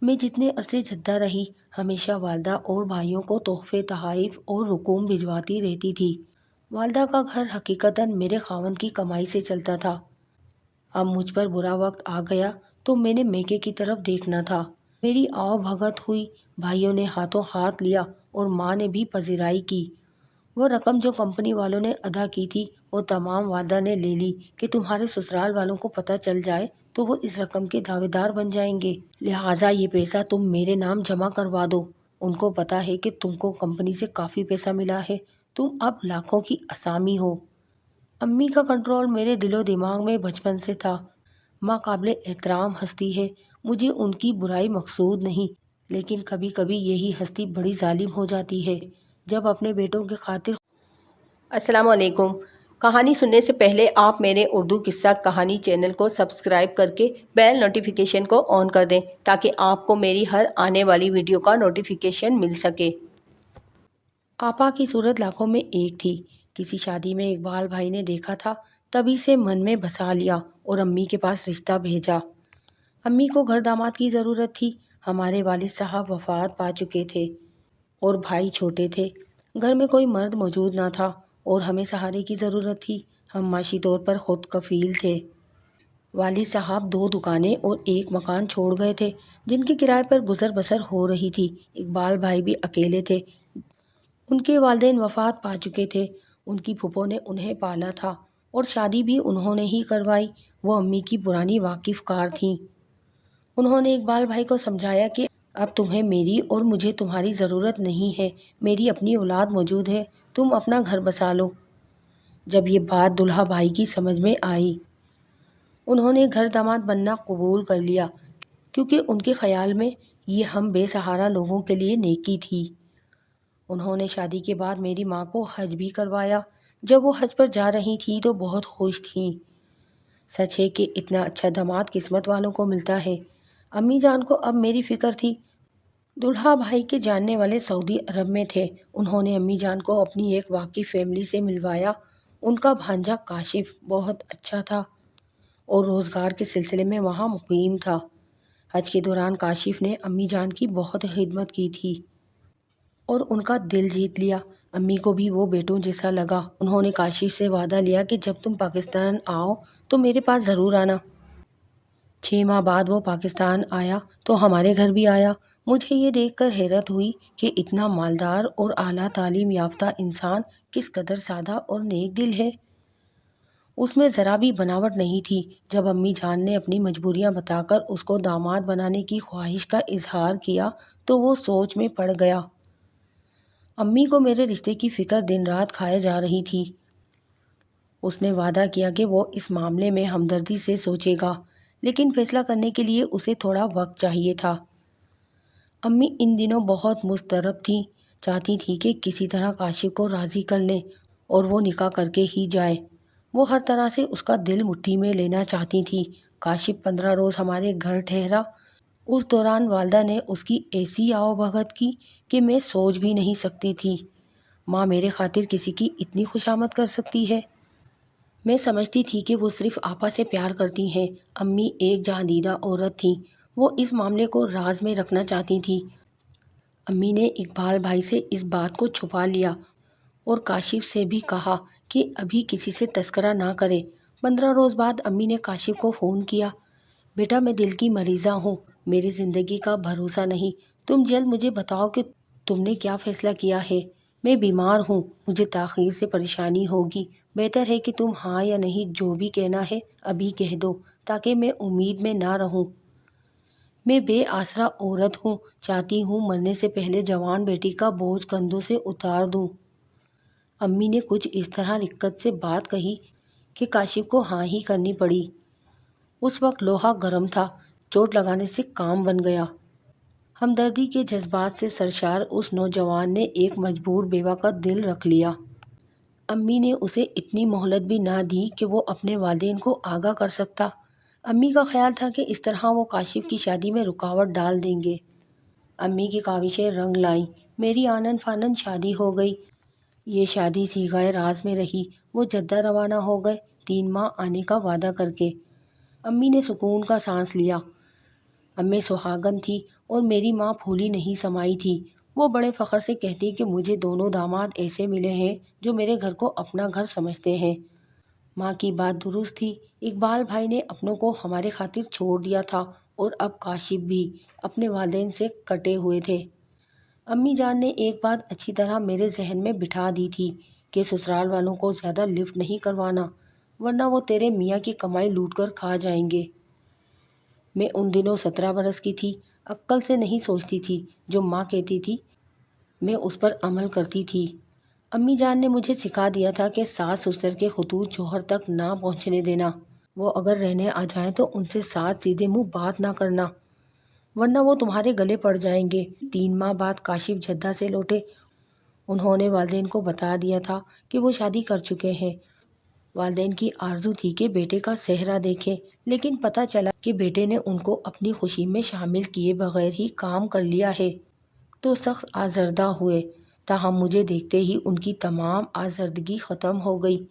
میں جتنے عرصے جدہ رہی ہمیشہ والدہ اور بھائیوں کو تحفے تحائف اور رقوم بھجواتی رہتی تھی۔ والدہ کا گھر حقیقتاً میرے خاوند کی کمائی سے چلتا تھا۔ اب مجھ پر برا وقت آ گیا تو میں نے میکے کی طرف دیکھنا تھا۔ میری آؤ بھگت ہوئی، بھائیوں نے ہاتھوں ہاتھ لیا اور ماں نے بھی پذیرائی کی۔ وہ رقم جو کمپنی والوں نے ادا کی تھی وہ تمام والدہ نے لے لی کہ تمہارے سسرال والوں کو پتہ چل جائے تو وہ اس رقم کے دعوے دار بن جائیں گے، لہٰذا یہ پیسہ تم میرے نام جمع کروا دو۔ ان کو پتہ ہے کہ تم کو کمپنی سے کافی پیسہ ملا ہے، تم اب لاکھوں کی اسامی ہو۔ امی کا کنٹرول میرے دل و دماغ میں بچپن سے تھا۔ ماں قابل احترام ہستی ہے، مجھے ان کی برائی مقصود نہیں، لیکن کبھی کبھی یہی ہستی بڑی ظالم ہو جاتی ہے جب اپنے بیٹوں کی خاطر۔ السلام علیکم۔ کہانی سننے سے پہلے آپ میرے اردو قصہ کہانی چینل کو سبسکرائب کر کے بیل نوٹیفیکیشن کو آن کر دیں تاکہ آپ کو میری ہر آنے والی ویڈیو کا نوٹیفیکیشن مل سکے۔ آپا کی صورت لاکھوں میں ایک تھی۔ کسی شادی میں اقبال بھائی نے دیکھا تھا، تبھی سے من میں بسا لیا اور امی کے پاس رشتہ بھیجا۔ امی کو گھر داماد کی ضرورت تھی۔ ہمارے والد صاحب وفات پا چکے تھے اور بھائی چھوٹے تھے، گھر میں کوئی مرد موجود نہ تھا اور ہمیں سہارے کی ضرورت تھی۔ ہم معاشی طور پر خود کفیل تھے۔ والد صاحب 2 دکانیں اور 1 مکان چھوڑ گئے تھے جن کے کرائے پر گزر بسر ہو رہی تھی۔ اقبال بھائی بھی اکیلے تھے، ان کے والدین وفات پا چکے تھے۔ ان کی پھپھو نے انہیں پالا تھا اور شادی بھی انہوں نے ہی کروائی۔ وہ امی کی پرانی واقف کار تھیں۔ انہوں نے اقبال بھائی کو سمجھایا کہ اب تمہیں میری اور مجھے تمہاری ضرورت نہیں ہے، میری اپنی اولاد موجود ہے، تم اپنا گھر بسا لو۔ جب یہ بات دلہا بھائی کی سمجھ میں آئی، انہوں نے گھر داماد بننا قبول کر لیا، کیونکہ ان کے خیال میں یہ ہم بے سہارا لوگوں کے لیے نیکی تھی۔ انہوں نے شادی کے بعد میری ماں کو حج بھی کروایا۔ جب وہ حج پر جا رہی تھی تو بہت خوش تھیں۔ سچ ہے کہ اتنا اچھا داماد قسمت والوں کو ملتا ہے۔ امی جان کو اب میری فکر تھی۔ دلہا بھائی کے جاننے والے سعودی عرب میں تھے۔ انہوں نے امی جان کو اپنی ایک واقف فیملی سے ملوایا۔ ان کا بھانجا کاشف بہت اچھا تھا اور روزگار کے سلسلے میں وہاں مقیم تھا۔ حج کے دوران کاشف نے امی جان کی بہت خدمت کی تھی اور ان کا دل جیت لیا۔ امی کو بھی وہ بیٹوں جیسا لگا۔ انہوں نے کاشف سے وعدہ لیا کہ جب تم پاکستان آؤ تو میرے پاس ضرور آنا۔ 6 ماہ بعد وہ پاکستان آیا تو ہمارے گھر بھی آیا۔ مجھے یہ دیکھ کر حیرت ہوئی کہ اتنا مالدار اور اعلیٰ تعلیم یافتہ انسان کس قدر سادہ اور نیک دل ہے۔ اس میں ذرا بھی بناوٹ نہیں تھی۔ جب امی جان نے اپنی مجبوریاں بتا کر اس کو داماد بنانے کی خواہش کا اظہار کیا تو وہ سوچ میں پڑ گیا۔ امی کو میرے رشتے کی فکر دن رات کھائے جا رہی تھی۔ اس نے وعدہ کیا کہ وہ اس معاملے میں ہمدردی سے سوچے گا، لیکن فیصلہ کرنے کے لیے اسے تھوڑا وقت چاہیے تھا۔ امی ان دنوں بہت مضطرب تھیں، چاہتی تھی کہ کسی طرح کاشف کو راضی کر لیں اور وہ نکاح کر کے ہی جائے۔ وہ ہر طرح سے اس کا دل مٹھی میں لینا چاہتی تھی۔ کاشف 15 روز ہمارے گھر ٹھہرا۔ اس دوران والدہ نے اس کی ایسی آؤ بھگت کی کہ میں سوچ بھی نہیں سکتی تھی۔ ماں میرے خاطر کسی کی اتنی خوشامد کر سکتی ہے؟ میں سمجھتی تھی کہ وہ صرف آپا سے پیار کرتی ہیں۔ امی ایک جہاں دیدہ عورت تھیں، وہ اس معاملے کو راز میں رکھنا چاہتی تھیں۔ امی نے اقبال بھائی سے اس بات کو چھپا لیا اور کاشف سے بھی کہا کہ ابھی کسی سے تذکرہ نہ کرے۔ 15 روز بعد امی نے کاشف کو فون کیا۔ بیٹا میں دل کی مریضہ ہوں، میری زندگی کا بھروسہ نہیں، تم جلد مجھے بتاؤ کہ تم نے کیا فیصلہ کیا ہے۔ میں بیمار ہوں، مجھے تاخیر سے پریشانی ہوگی، بہتر ہے کہ تم ہاں یا نہیں جو بھی کہنا ہے ابھی کہہ دو تاکہ میں امید میں نہ رہوں۔ میں بے آسرا عورت ہوں، چاہتی ہوں مرنے سے پہلے جوان بیٹی کا بوجھ کندھوں سے اتار دوں۔ امی نے کچھ اس طرح رقت سے بات کہی کہ کاشف کو ہاں ہی کرنی پڑی۔ اس وقت لوہا گرم تھا، چوٹ لگانے سے کام بن گیا۔ ہمدردی کے جذبات سے سرشار اس نوجوان نے ایک مجبور بیوہ کا دل رکھ لیا۔ امی نے اسے اتنی مہلت بھی نہ دی کہ وہ اپنے والدین کو آگاہ کر سکتا۔ امی کا خیال تھا کہ اس طرح وہ کاشف کی شادی میں رکاوٹ ڈال دیں گے۔ امی کی کاوشیں رنگ لائیں، میری آنن فانن شادی ہو گئی۔ یہ شادی صیغہ راز میں رہی۔ وہ جدہ روانہ ہو گئے 3 ماہ آنے کا وعدہ کر کے۔ امی نے سکون کا سانس لیا۔ امی سہاگن تھی اور میری ماں پھولی نہیں سمائی تھی۔ وہ بڑے فخر سے کہتی کہ مجھے دونوں داماد ایسے ملے ہیں جو میرے گھر کو اپنا گھر سمجھتے ہیں۔ ماں کی بات درست تھی، اقبال بھائی نے اپنوں کو ہمارے خاطر چھوڑ دیا تھا اور اب کاشف بھی اپنے والدین سے کٹے ہوئے تھے۔ امی جان نے ایک بات اچھی طرح میرے ذہن میں بٹھا دی تھی کہ سسرال والوں کو زیادہ لفٹ نہیں کروانا، ورنہ وہ تیرے میاں کی کمائی لوٹ کر کھا جائیں گے۔ میں ان دنوں 17 برس کی تھی، عقل سے نہیں سوچتی تھی، جو ماں کہتی تھی میں اس پر عمل کرتی تھی۔ امی جان نے مجھے سکھا دیا تھا کہ ساس سسر کے خطوط جوہر تک نہ پہنچنے دینا، وہ اگر رہنے آ جائیں تو ان سے ساتھ سیدھے منہ بات نہ کرنا، ورنہ وہ تمہارے گلے پڑ جائیں گے۔ 3 ماہ بعد کاشف جدہ سے لوٹے۔ انہوں نے والدین کو بتا دیا تھا کہ وہ شادی کر چکے ہیں۔ والدین کی آرزو تھی کہ بیٹے کا صحرا دیکھیں، لیکن پتہ چلا کہ بیٹے نے ان کو اپنی خوشی میں شامل کیے بغیر ہی کام کر لیا ہے، تو سخت آزردہ ہوئے۔ تاہم مجھے دیکھتے ہی ان کی تمام آزردگی ختم ہو گئی۔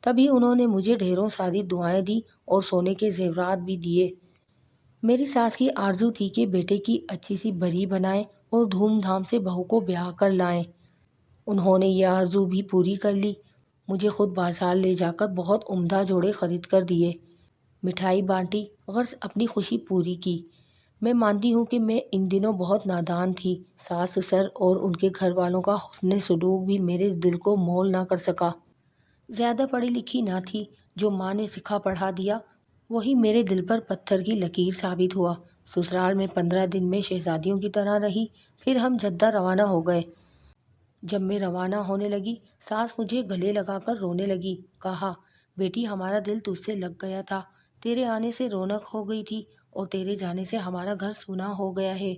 تبھی انہوں نے مجھے ڈھیروں ساری دعائیں دی اور سونے کے زیورات بھی دیے۔ میری ساس کی آرزو تھی کہ بیٹے کی اچھی سی بری بنائیں اور دھوم دھام سے بہو کو بیاہ کر لائیں۔ انہوں نے یہ آرزو بھی پوری کر لی، مجھے خود بازار لے جا کر بہت عمدہ جوڑے خرید کر دیے، مٹھائی بانٹی، غرض اپنی خوشی پوری کی۔ میں مانتی ہوں کہ میں ان دنوں بہت نادان تھی، ساس سسر اور ان کے گھر والوں کا حسن سلوک بھی میرے دل کو مول نہ کر سکا۔ زیادہ پڑھی لکھی نہ تھی، جو ماں نے سکھا پڑھا دیا وہی میرے دل پر پتھر کی لکیر ثابت ہوا۔ سسرال میں 15 دن میں شہزادیوں کی طرح رہی، پھر ہم جدہ روانہ ہو گئے۔ جب میں روانہ ہونے لگی، ساس مجھے گلے لگا کر رونے لگی، کہا بیٹی ہمارا دل تجھ سے لگ گیا تھا، تیرے آنے سے رونق ہو گئی تھی اور تیرے جانے سے ہمارا گھر سونا ہو گیا ہے۔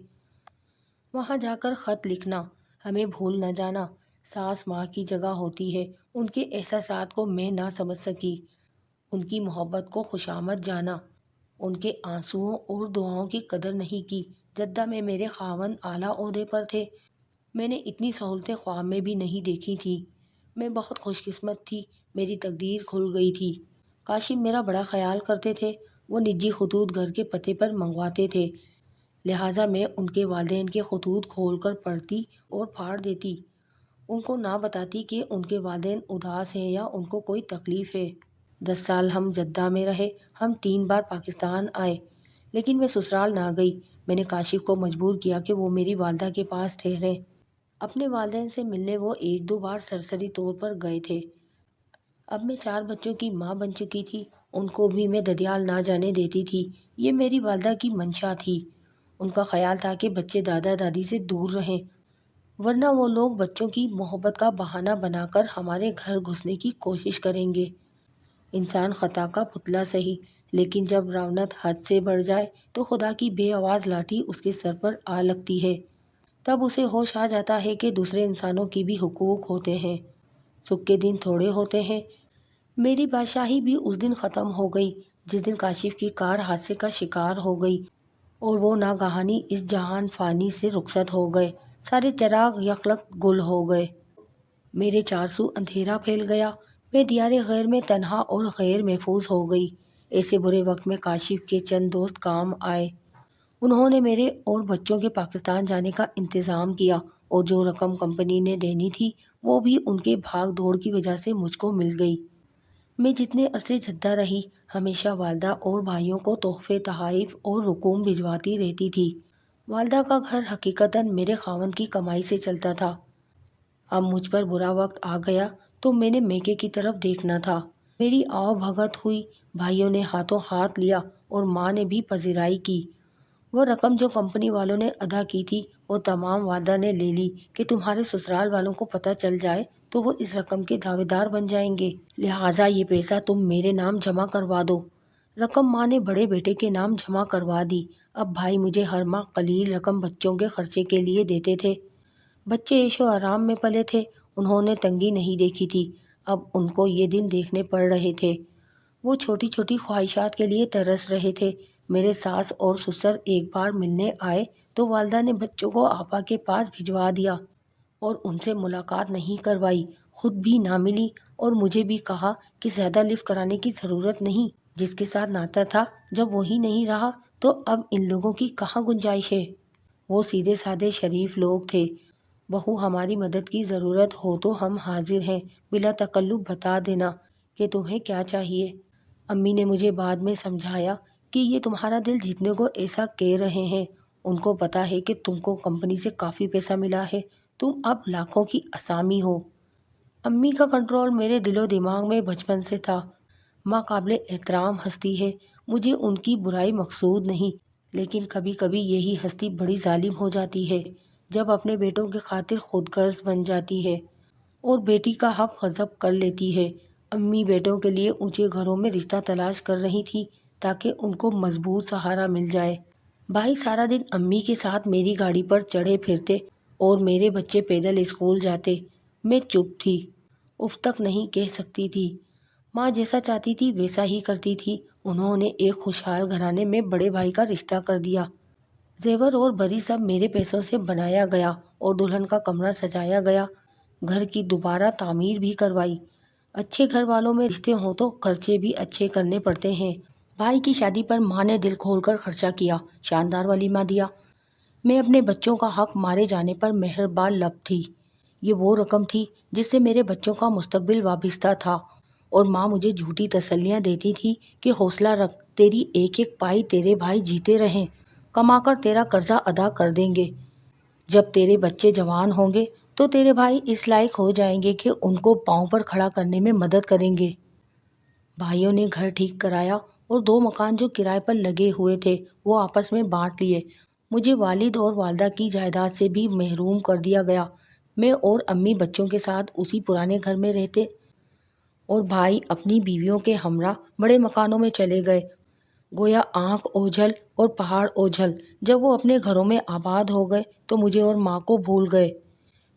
وہاں جا کر خط لکھنا، ہمیں بھول نہ جانا۔ ساس ماں کی جگہ ہوتی ہے، ان کے احساسات کو میں نہ سمجھ سکی، ان کی محبت کو خوشامد جانا، ان کے آنسوؤں اور دعاؤں کی قدر نہیں کی۔ جدہ میں میرے خاوند اعلیٰ عہدے پر تھے، میں نے اتنی سہولتیں خواب میں بھی نہیں دیکھی تھیں۔ میں بہت خوش قسمت تھی، میری تقدیر کھل گئی تھی۔ کاشف میرا بڑا خیال کرتے تھے، وہ نجی خطوط گھر کے پتے پر منگواتے تھے، لہٰذا میں ان کے والدین کے خطوط کھول کر پڑھتی اور پھاڑ دیتی، ان کو نہ بتاتی کہ ان کے والدین اداس ہیں یا ان کو کوئی تکلیف ہے۔ 10 سال ہم جدہ میں رہے، ہم 3 بار پاکستان آئے، لیکن میں سسرال نہ گئی۔ میں نے کاشف کو مجبور کیا کہ وہ میری والدہ کے پاس ٹھہریں۔ اپنے والدین سے ملنے وہ 1-2 بار سرسری طور پر گئے تھے۔ اب میں 4 بچوں کی ماں بن چکی تھی، ان کو بھی میں ددیال نہ جانے دیتی تھی۔ یہ میری والدہ کی منشا تھی، ان کا خیال تھا کہ بچے دادا دادی سے دور رہیں، ورنہ وہ لوگ بچوں کی محبت کا بہانہ بنا کر ہمارے گھر گھسنے کی کوشش کریں گے۔ انسان خطا کا پتلا سہی، لیکن جب رونت حد سے بڑھ جائے تو خدا کی بے آواز لاٹھی اس کے سر پر آ لگتی ہے، تب اسے ہوش آ جاتا ہے کہ دوسرے انسانوں کی بھی حقوق ہوتے ہیں، سکھ کے دن تھوڑے ہوتے ہیں۔ میری بادشاہی بھی اس دن ختم ہو گئی جس دن کاشف کی کار حادثے کا شکار ہو گئی اور وہ ناگہانی اس جہان فانی سے رخصت ہو گئے، سارے چراغ یکلخت گل ہو گئے، میرے 4 سو اندھیرا پھیل گیا، میں دیار غیر میں تنہا اور غیر محفوظ ہو گئی۔ ایسے برے وقت میں کاشف کے چند دوست کام آئے، انہوں نے میرے اور بچوں کے پاکستان جانے کا انتظام کیا اور جو رقم کمپنی نے دینی تھی وہ بھی ان کے بھاگ دوڑ کی وجہ سے مجھ کو مل گئی۔ میں جتنے عرصے جدہ رہی، ہمیشہ والدہ اور بھائیوں کو تحفے تحائف اور رقوم بھجواتی رہتی تھی۔ والدہ کا گھر حقیقتاً میرے خاوند کی کمائی سے چلتا تھا۔ اب مجھ پر برا وقت آ گیا تو میں نے میکے کی طرف دیکھنا تھا۔ میری آؤ بھگت ہوئی، بھائیوں نے ہاتھوں ہاتھ لیا اور ماں نے بھی پذیرائی کی۔ وہ رقم جو کمپنی والوں نے ادا کی تھی وہ تمام والدہ نے لے لی کہ تمہارے سسرال والوں کو پتہ چل جائے تو وہ اس رقم کے دعوے دار بن جائیں گے، لہٰذا یہ پیسہ تم میرے نام جمع کروا دو۔ رقم ماں نے بڑے بیٹے کے نام جمع کروا دی۔ اب بھائی مجھے ہر ماہ قلیل رقم بچوں کے خرچے کے لیے دیتے تھے۔ بچے عیش و آرام میں پلے تھے، انہوں نے تنگی نہیں دیکھی تھی، اب ان کو یہ دن دیکھنے پڑ رہے تھے۔ وہ چھوٹی چھوٹی خواہشات کے لیے ترس رہے تھے۔ میرے ساس اور سسر ایک بار ملنے آئے تو والدہ نے بچوں کو آپا کے پاس بھجوا دیا اور ان سے ملاقات نہیں کروائی، خود بھی نہ ملی اور مجھے بھی کہا کہ زیادہ لفٹ کرانے کی ضرورت نہیں، جس کے ساتھ ناتا تھا جب وہی نہیں رہا تو اب ان لوگوں کی کہاں گنجائش ہے۔ وہ سیدھے سادے شریف لوگ تھے۔ بہو ہماری مدد کی ضرورت ہو تو ہم حاضر ہیں، بلا تکلف بتا دینا کہ تمہیں کیا چاہیے۔ امی نے مجھے بعد میں سمجھایا کہ یہ تمہارا دل جیتنے کو ایسا کہہ رہے ہیں، ان کو پتا ہے کہ تم کو کمپنی سے کافی پیسہ ملا ہے، تم اب لاکھوں کی اسامی ہو۔ امی کا کنٹرول میرے دل و دماغ میں بچپن سے تھا۔ ماں قابل احترام ہستی ہے، مجھے ان کی برائی مقصود نہیں، لیکن کبھی کبھی یہی ہستی بڑی ظالم ہو جاتی ہے جب اپنے بیٹوں کی خاطر خود غرض بن جاتی ہے اور بیٹی کا حق غصب کر لیتی ہے۔ امی بیٹوں کے لیے اونچے گھروں میں رشتہ تلاش کر رہی تھی تاکہ ان کو مضبوط سہارا مل جائے۔ بھائی سارا دن امی کے ساتھ میری گاڑی پر چڑھے پھرتے اور میرے بچے پیدل اسکول جاتے۔ میں چپ تھی، اف تک نہیں کہہ سکتی تھی۔ ماں جیسا چاہتی تھی ویسا ہی کرتی تھی۔ انہوں نے ایک خوشحال گھرانے میں بڑے بھائی کا رشتہ کر دیا۔ زیور اور بری سب میرے پیسوں سے بنایا گیا اور دلہن کا کمرہ سجایا گیا، گھر کی دوبارہ تعمیر بھی کروائی۔ اچھے گھر والوں میں رشتے ہوں تو خرچے بھی اچھے کرنے پڑتے ہیں۔ بھائی کی شادی پر ماں نے دل کھول کر خرچہ کیا، شاندار ولیمہ دیا۔ میں اپنے بچوں کا حق مارے جانے پر مہربان لب تھی۔ یہ وہ رقم تھی جس سے میرے بچوں کا مستقبل وابستہ تھا، اور ماں مجھے جھوٹی تسلیاں دیتی تھی کہ حوصلہ رکھ، تیری ایک ایک پائی تیرے بھائی جیتے رہیں، کما کر تیرا قرضہ ادا کر دیں گے۔ جب تیرے بچے جوان ہوں گے تو تیرے بھائی اس لائق ہو جائیں گے کہ ان کو پاؤں پر کھڑا کرنے میں مدد کریں گے۔ بھائیوں نے گھر ٹھیک کرایا اور 2 مکان جو کرائے پر لگے ہوئے تھے وہ آپس میں بانٹ لیے۔ مجھے والد اور والدہ کی جائیداد سے بھی محروم کر دیا گیا۔ میں اور امی بچوں کے ساتھ اسی پرانے گھر میں رہتے اور بھائی اپنی بیویوں کے ہمراہ بڑے مکانوں میں چلے گئے۔ گویا آنکھ اوجھل اور پہاڑ اوجھل۔ جب وہ اپنے گھروں میں آباد ہو گئے تو مجھے اور ماں کو بھول گئے۔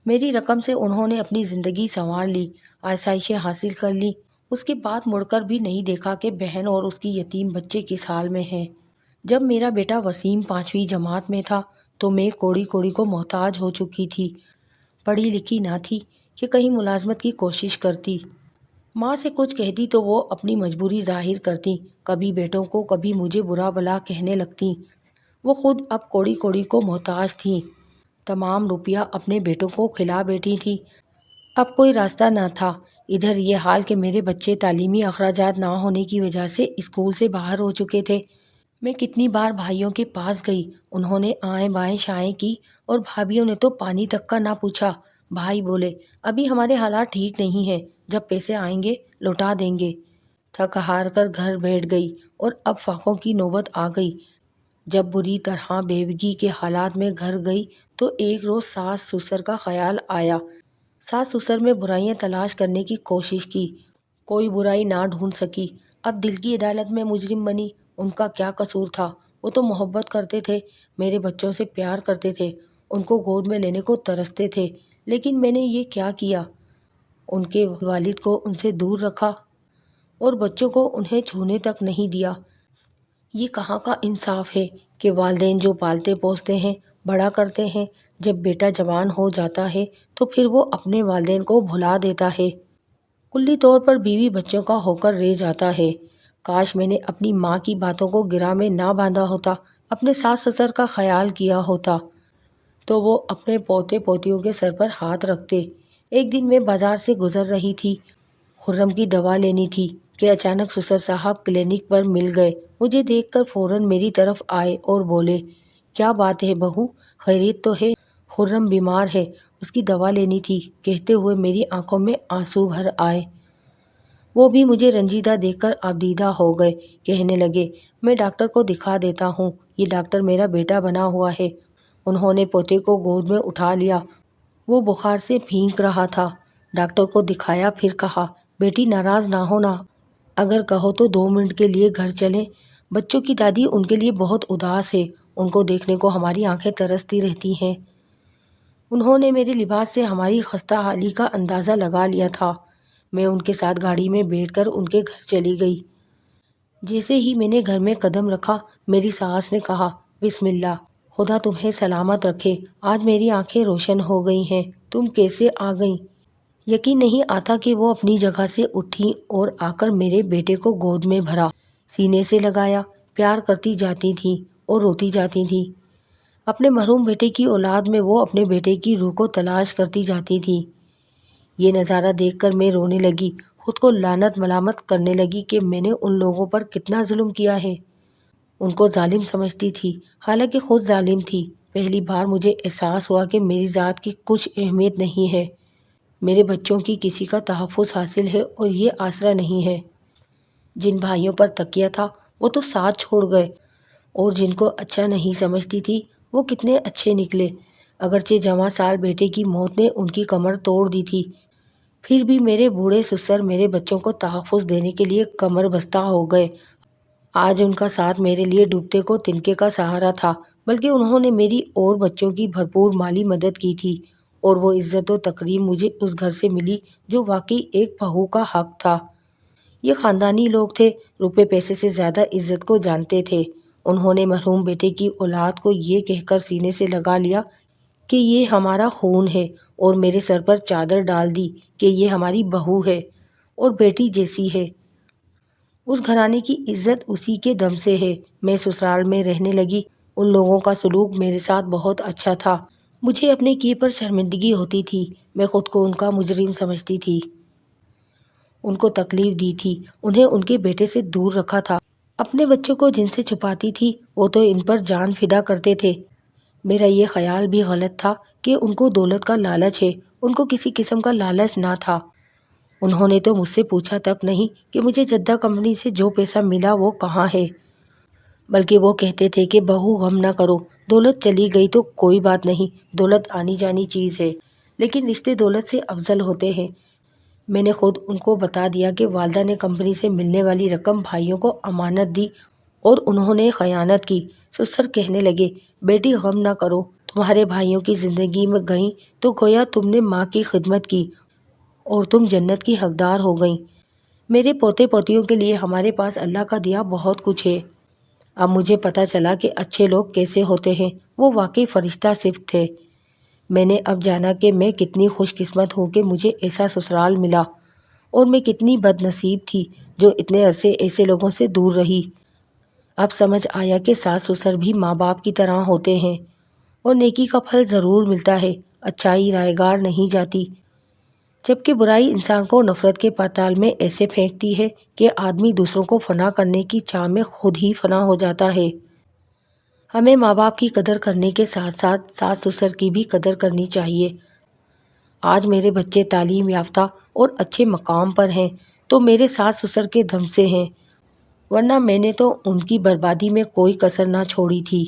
میری رقم سے انہوں نے اپنی زندگی سنوار لی، آسائشیں حاصل کر لی۔ اس کے بعد مڑ کر بھی نہیں دیکھا کہ بہن اور اس کی یتیم بچے کس حال میں ہیں۔ جب میرا بیٹا وسیم 5ویں جماعت میں تھا تو میں کوڑی کوڑی کو محتاج ہو چکی تھی۔ پڑھی لکھی نہ تھی کہ کہیں ملازمت کی کوشش کرتی۔ ماں سے کچھ کہتی تو وہ اپنی مجبوری ظاہر کرتی، کبھی بیٹوں کو کبھی مجھے برا بھلا کہنے لگتی۔ وہ خود اب کوڑی کوڑی کو محتاج تھیں، تمام روپیہ اپنے بیٹوں کو کھلا بیٹھی تھی۔ اب کوئی راستہ نہ تھا۔ ادھر یہ حال کہ میرے بچے تعلیمی اخراجات نہ ہونے کی وجہ سے اسکول سے باہر ہو چکے تھے۔ میں کتنی بار بھائیوں کے پاس گئی، انہوں نے آئیں بائیں شائیں کی اور بھابھیوں نے تو پانی تک کا نہ پوچھا۔ بھائی بولے، ابھی ہمارے حالات ٹھیک نہیں ہیں، جب پیسے آئیں گے لوٹا دیں گے۔ تھک ہار کر گھر بیٹھ گئی اور اب فاقوں کی نوبت آ گئی۔ جب بری طرح بیوگی کے حالات میں گھر گئی تو ایک روز ساس سسر کا خیال آیا۔ ساس سسر میں برائیاں تلاش کرنے کی کوشش کی، کوئی برائی نہ ڈھونڈ سکی۔ اب دل کی عدالت میں مجرم بنی۔ ان کا کیا قصور تھا؟ وہ تو محبت کرتے تھے، میرے بچوں سے پیار کرتے تھے، ان کو گود میں لینے کو ترستے تھے، لیکن میں نے یہ کیا کیا؟ ان کے والد کو ان سے دور رکھا اور بچوں کو انہیں چھونے تک نہیں دیا۔ یہ کہاں کا انصاف ہے کہ والدین جو پالتے پوستے ہیں، بڑا کرتے ہیں، جب بیٹا جوان ہو جاتا ہے تو پھر وہ اپنے والدین کو بھلا دیتا ہے، کلی طور پر بیوی بچوں کا ہو کر رہ جاتا ہے۔ کاش میں نے اپنی ماں کی باتوں کو گرہ میں نہ باندھا ہوتا، اپنے ساس سسر کا خیال کیا ہوتا تو وہ اپنے پوتے پوتیوں کے سر پر ہاتھ رکھتے۔ ایک دن میں بازار سے گزر رہی تھی، خرم کی دوا لینی تھی کہ اچانک سسر صاحب کلینک پر مل گئے۔ مجھے دیکھ کر فوراً میری طرف آئے اور بولے، کیا بات ہے بہو، خیریت تو ہے؟ خرم بیمار ہے، اس کی دوا لینی تھی، کہتے ہوئے میری آنکھوں میں آنسو بھر آئے۔ وہ بھی مجھے رنجیدہ دیکھ کر آبدیدہ ہو گئے، کہنے لگے، میں ڈاکٹر کو دکھا دیتا ہوں، یہ ڈاکٹر میرا بیٹا بنا ہوا ہے۔ انہوں نے پوتے کو گود میں اٹھا لیا، وہ بخار سے بھینک رہا تھا۔ ڈاکٹر کو دکھایا، پھر کہا، بیٹی ناراض نہ ہونا، اگر کہو تو 2 منٹ کے لیے گھر چلیں، بچوں کی دادی ان کے لیے بہت اداس ہے، ان کو دیکھنے کو ہماری آنکھیں ترستی رہتی ہیں۔ انہوں نے میرے لباس سے ہماری خستہ حالی کا اندازہ لگا لیا تھا۔ میں ان کے ساتھ گاڑی میں بیٹھ کر ان کے گھر چلی گئی۔ جیسے ہی میں نے گھر میں قدم رکھا، میری ساس نے کہا، بسم اللہ، خدا تمہیں سلامت رکھے، آج میری آنکھیں روشن ہو گئی ہیں، تم کیسے آ گئیں؟ یقین نہیں آتا کہ وہ اپنی جگہ سے اٹھیں اور آ کر میرے بیٹے کو گود میں بھرا۔ سینے سے لگایا، پیار کرتی جاتی تھیں اور روتی جاتی تھیں۔ اپنے محروم بیٹے کی اولاد میں وہ اپنے بیٹے کی روح کو تلاش کرتی جاتی تھیں۔ یہ نظارہ دیکھ کر میں رونے لگی، خود کو لعنت ملامت کرنے لگی کہ میں نے ان لوگوں پر کتنا ظلم کیا ہے۔ ان کو ظالم سمجھتی تھی، حالانکہ خود ظالم تھی۔ پہلی بار مجھے احساس ہوا کہ میری ذات کی کچھ اہمیت نہیں ہے، میرے بچوں کی کسی کا تحفظ حاصل ہے اور یہ آسرا نہیں ہے۔ جن بھائیوں پر تکیہ تھا وہ تو ساتھ چھوڑ گئے، اور جن کو اچھا نہیں سمجھتی تھی وہ کتنے اچھے نکلے۔ اگرچہ جواں سال بیٹے کی موت نے ان کی کمر توڑ دی تھی، پھر بھی میرے بوڑھے سسر میرے بچوں کو تحفظ دینے کے لیے کمر بستہ ہو گئے۔ آج ان کا ساتھ میرے لیے ڈوبتے کو تنکے کا سہارا تھا، بلکہ انہوں نے میری اور بچوں کی بھرپور مالی مدد کی تھی، اور وہ عزت و تکریم مجھے اس گھر سے ملی جو واقعی ایک بہو کا حق تھا۔ یہ خاندانی لوگ تھے، روپے پیسے سے زیادہ عزت کو جانتے تھے۔ انہوں نے مرحوم بیٹے کی اولاد کو یہ کہہ کر سینے سے لگا لیا کہ یہ ہمارا خون ہے، اور میرے سر پر چادر ڈال دی کہ یہ ہماری بہو ہے اور بیٹی جیسی ہے۔ اس گھرانے کی عزت اسی کے دم سے ہے۔ میں سسرال میں رہنے لگی۔ ان لوگوں کا سلوک میرے ساتھ بہت اچھا تھا۔ مجھے اپنے کیے پر شرمندگی ہوتی تھی، میں خود کو ان کا مجرم سمجھتی تھی۔ ان کو تکلیف دی تھی، انہیں ان کے بیٹے سے دور رکھا تھا۔ اپنے بچوں کو جن سے چھپاتی تھی وہ تو ان پر جان فدا کرتے تھے۔ میرا یہ خیال بھی غلط تھا کہ ان کو دولت کا لالچ ہے، ان کو کسی قسم کا لالچ نہ تھا۔ انہوں نے تو مجھ سے پوچھا تک نہیں کہ مجھے جدہ کمپنی سے جو پیسہ ملا وہ کہاں ہے، بلکہ وہ کہتے تھے کہ بہو غم نہ کرو، دولت چلی گئی تو کوئی بات نہیں، دولت آنی جانی چیز ہے، لیکن رشتے دولت سے افضل ہوتے ہیں۔ میں نے خود ان کو بتا دیا کہ والدہ نے کمپنی سے ملنے والی رقم بھائیوں کو امانت دی اور انہوں نے خیانت کی۔ سسر کہنے لگے، بیٹی غم نہ کرو، تمہارے بھائیوں کی زندگی میں گئیں تو گویا تم نے ماں کی خدمت کی اور تم جنت کی حقدار ہو گئیں۔ میرے پوتے پوتیوں کے لیے ہمارے پاس اللہ کا دیا بہت کچھ ہے۔ اب مجھے پتہ چلا کہ اچھے لوگ کیسے ہوتے ہیں، وہ واقعی فرشتہ صفت تھے۔ میں نے اب جانا کہ میں کتنی خوش قسمت ہوں کہ مجھے ایسا سسرال ملا، اور میں کتنی بد نصیب تھی جو اتنے عرصے ایسے لوگوں سے دور رہی۔ اب سمجھ آیا کہ ساس سسر بھی ماں باپ کی طرح ہوتے ہیں، اور نیکی کا پھل ضرور ملتا ہے، اچھائی رائگار نہیں جاتی، جبکہ برائی انسان کو نفرت کے پاتال میں ایسے پھینکتی ہے کہ آدمی دوسروں کو فنا کرنے کی چاہ میں خود ہی فنا ہو جاتا ہے۔ ہمیں ماں باپ کی قدر کرنے کے ساتھ ساتھ ساس سسر کی بھی قدر کرنی چاہیے۔ آج میرے بچے تعلیم یافتہ اور اچھے مقام پر ہیں تو میرے ساس سسر کے دم سے ہیں، ورنہ میں نے تو ان کی بربادی میں کوئی کسر نہ چھوڑی تھی۔